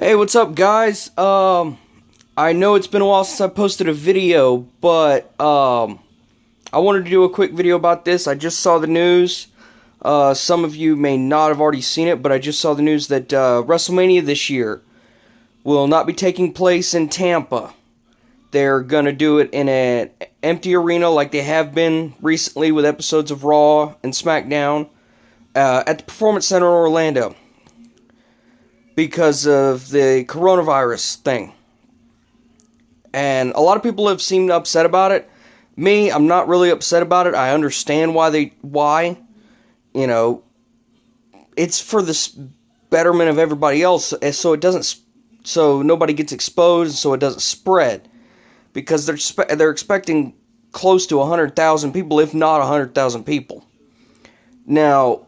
Hey, what's up, guys? I know it's been a while since I posted a video, but I wanted to do a quick video about this. I just saw the news. Some of you may not have already seen it, but I just saw the news that Wrestlemania this year will not be taking place in Tampa. They're gonna do it in an empty arena like they have been recently with episodes of Raw and SmackDown at the Performance Center in Orlando, because of the coronavirus thing. And a lot of people have seemed upset about it. Me, I'm not really upset about it. I understand why. You know, it's for the betterment of everybody else, so nobody gets exposed, so it doesn't spread. Because they're expecting close to 100,000 people, if not 100,000 people. Now,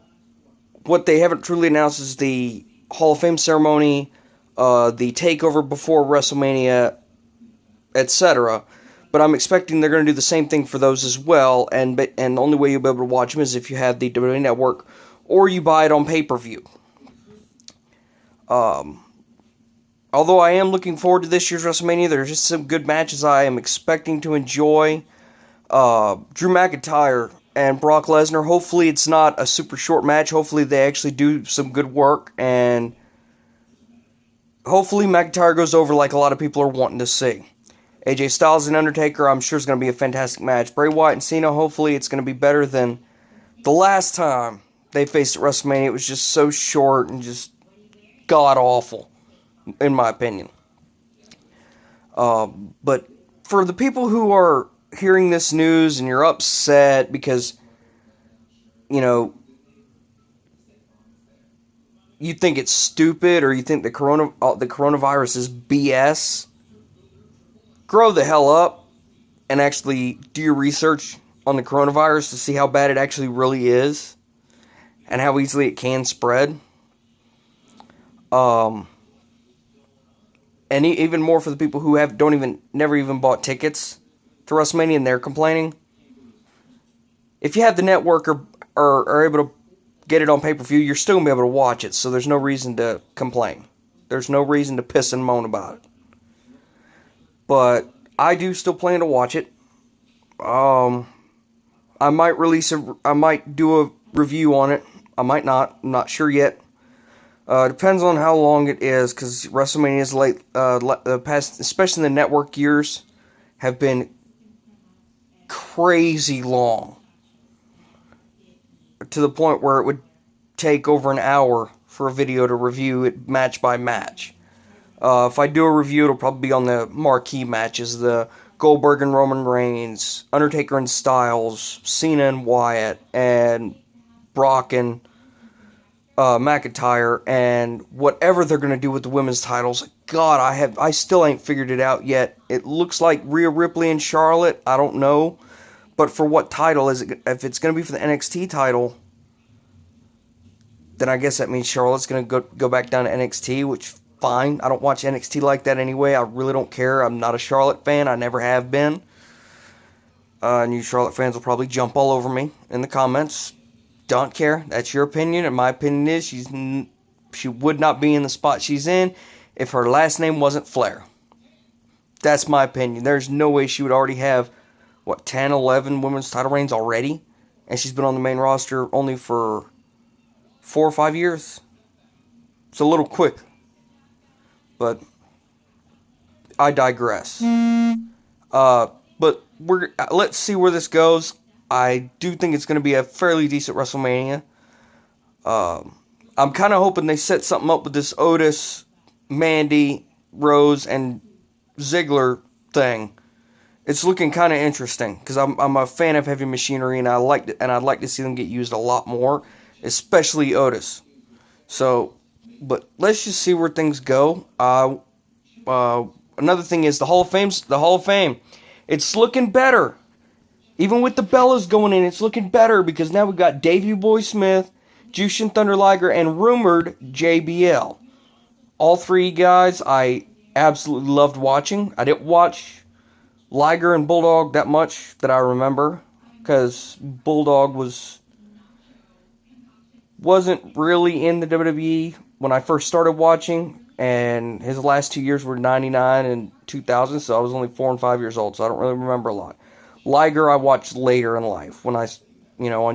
what they haven't truly announced is the Hall of Fame ceremony, the takeover before WrestleMania, etc. But I'm expecting they're going to do the same thing for those as well, and the only way you'll be able to watch them is if you have the WWE Network, or you buy it on pay-per-view. Although I am looking forward to this year's WrestleMania, there's just some good matches I am expecting to enjoy. Drew McIntyre and Brock Lesnar, hopefully it's not a super short match. Hopefully they actually do some good work, and hopefully McIntyre goes over like a lot of people are wanting to see. AJ Styles and Undertaker, I'm sure is going to be a fantastic match. Bray Wyatt and Cena, hopefully it's going to be better than the last time they faced at WrestleMania. It was just so short and just god-awful, in my opinion. But for the people who are hearing this news and you're upset because, you know, you think it's stupid or you think the coronavirus is BS, grow the hell up and actually do your research on the coronavirus to see how bad it actually really is and how easily it can spread. And even more for the people who never even bought tickets to WrestleMania and they're complaining. If you have the network or are able to get it on pay-per-view, you're still going to be able to watch it, so there's no reason to complain. There's no reason to piss and moan about it. But I do still plan to watch it. I might do a review on it. I might not. I'm not sure yet. Depends on how long it is, because WrestleMania is late. The past, especially the network years, have been crazy long, to the point where it would take over an hour for a video to review it match by match. If I do a review, it'll probably be on the marquee matches, the Goldberg and Roman Reigns, Undertaker and Styles, Cena and Wyatt, and Brock and McIntyre, and whatever they're going to do with the women's titles. God, I still ain't figured it out yet. It looks like Ripley and Charlotte. I don't know. But for what title is it? If it's going to be for the NXT title, then I guess that means Charlotte's going to go back down to NXT, which, fine. I don't watch NXT like that anyway. I really don't care. I'm not a Charlotte fan. I never have been. And you Charlotte fans will probably jump all over me in the comments. Don't care. That's your opinion. And my opinion is she would not be in the spot she's in if her last name wasn't Flair. That's my opinion. There's no way she would already have, 10, 11 women's title reigns already? And she's been on the main roster only for 4 or 5 years. It's a little quick. But I digress. But let's see where this goes. I do think it's going to be a fairly decent WrestleMania. I'm kind of hoping they set something up with this Otis, Mandy, Rose, and Ziggler thing. It's looking kind of interesting, because I'm a fan of Heavy Machinery, and I'd like to see them get used a lot more, especially Otis. So, but let's just see where things go. Another thing is the Hall of Fame. It's looking better. Even with the Bellas going in, it's looking better, because now we've got Davey Boy Smith, Jushin Thunder Liger, and rumored JBL. All three guys I absolutely loved watching. I didn't watch Liger and Bulldog that much that I remember, because Bulldog wasn't really in the WWE when I first started watching. And his last 2 years were 99 and 2000, so I was only 4 and 5 years old, so I don't really remember a lot. Liger I watched later in life, when on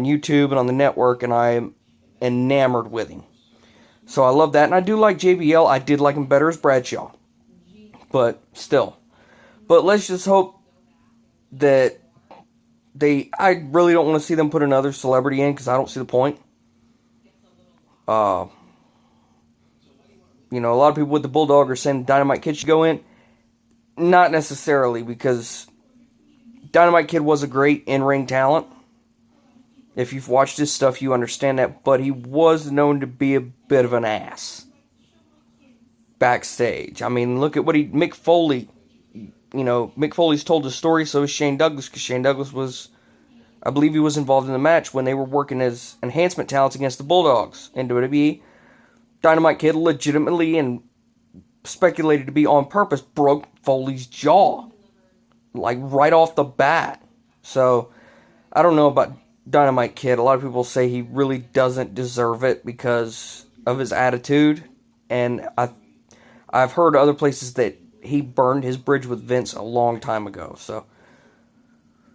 YouTube and on the network, and I am enamored with him. So I love that, and I do like JBL. I did like him better as Bradshaw. But still. But let's just hope that I really don't want to see them put another celebrity in, because I don't see the point. A lot of people with the Bulldog are saying Dynamite Kid should go in. Not necessarily, because Dynamite Kid was a great in-ring talent. If you've watched his stuff, you understand that. But he was known to be a bit of an ass backstage. I mean, look at what Mick Foley. Mick Foley's told the story, so is Shane Douglas, because Shane Douglas I believe he was involved in the match when they were working as enhancement talents against the Bulldogs in WWE. Dynamite Kid legitimately and speculated to be on purpose broke Foley's jaw, like right off the bat. So I don't know about Dynamite Kid. A lot of people say he really doesn't deserve it because of his attitude, and I've heard other places that he burned his bridge with Vince a long time ago. So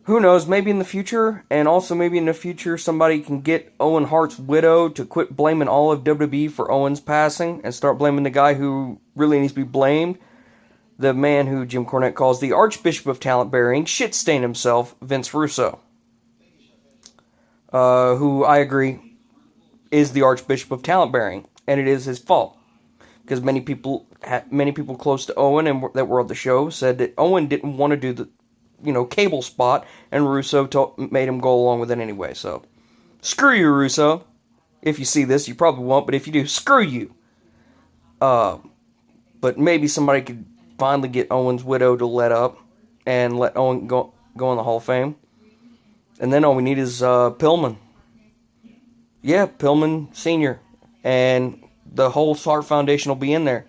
who knows, maybe in the future, and also maybe in the future somebody can get Owen Hart's widow to quit blaming all of WWE for Owen's passing and start blaming the guy who really needs to be blamed. The man who Jim Cornette calls the Archbishop of Talent Burying, shit-stained himself, Vince Russo. Who I agree is the Archbishop of Talent Burying, and it is his fault. Because many people close to Owen and that were at the show said that Owen didn't want to do the cable spot, and Russo made him go along with it anyway. So, screw you, Russo. If you see this, you probably won't, but if you do, screw you. But maybe somebody could finally get Owen's widow to let up and let Owen go in the Hall of Fame. And then all we need is Pillman. Yeah, Pillman Sr. And the whole Hart Foundation will be in there,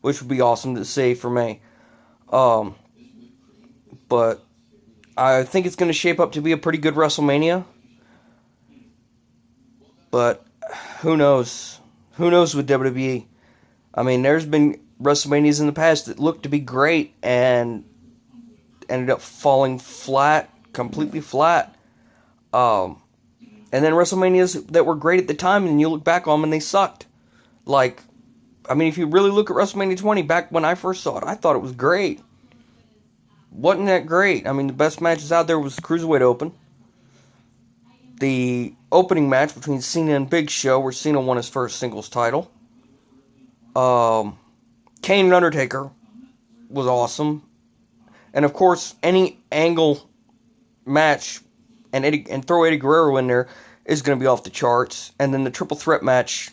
which would be awesome to see for me. But I think it's going to shape up to be a pretty good WrestleMania. But who knows? Who knows with WWE? I mean, there's been WrestleManias in the past that looked to be great and ended up falling flat, completely flat. And then WrestleManias that were great at the time, and you look back on them and they sucked. If you really look at WrestleMania 20, back when I first saw it, I thought it was great. Wasn't that great? I mean, the best matches out there was the Cruiserweight Open. The opening match between Cena and Big Show, where Cena won his first singles title. Kane and Undertaker was awesome. And of course, any angle match and throw Eddie Guerrero in there is going to be off the charts. And then the triple threat match,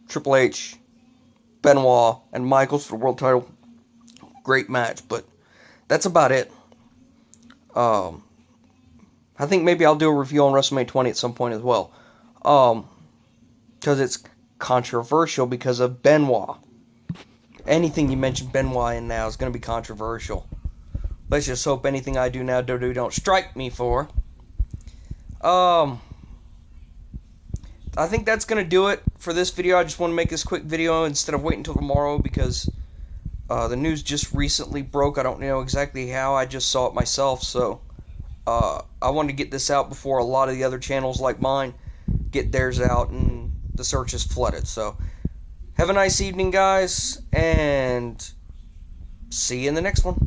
Triple H, Benoit, and Michaels for the world title. Great match, but that's about it. I think maybe I'll do a review on WrestleMania 20 at some point as well. Because it's controversial because of Benoit. Anything you mention Benoit in now is going to be controversial. Let's just hope anything I do now WWE don't strike me for. I think that's going to do it for this video. I just want to make this quick video instead of waiting until tomorrow because the news just recently broke. I don't know exactly how. I just saw it myself, so I wanted to get this out before a lot of the other channels like mine get theirs out and the search is flooded. So have a nice evening, guys, and see you in the next one.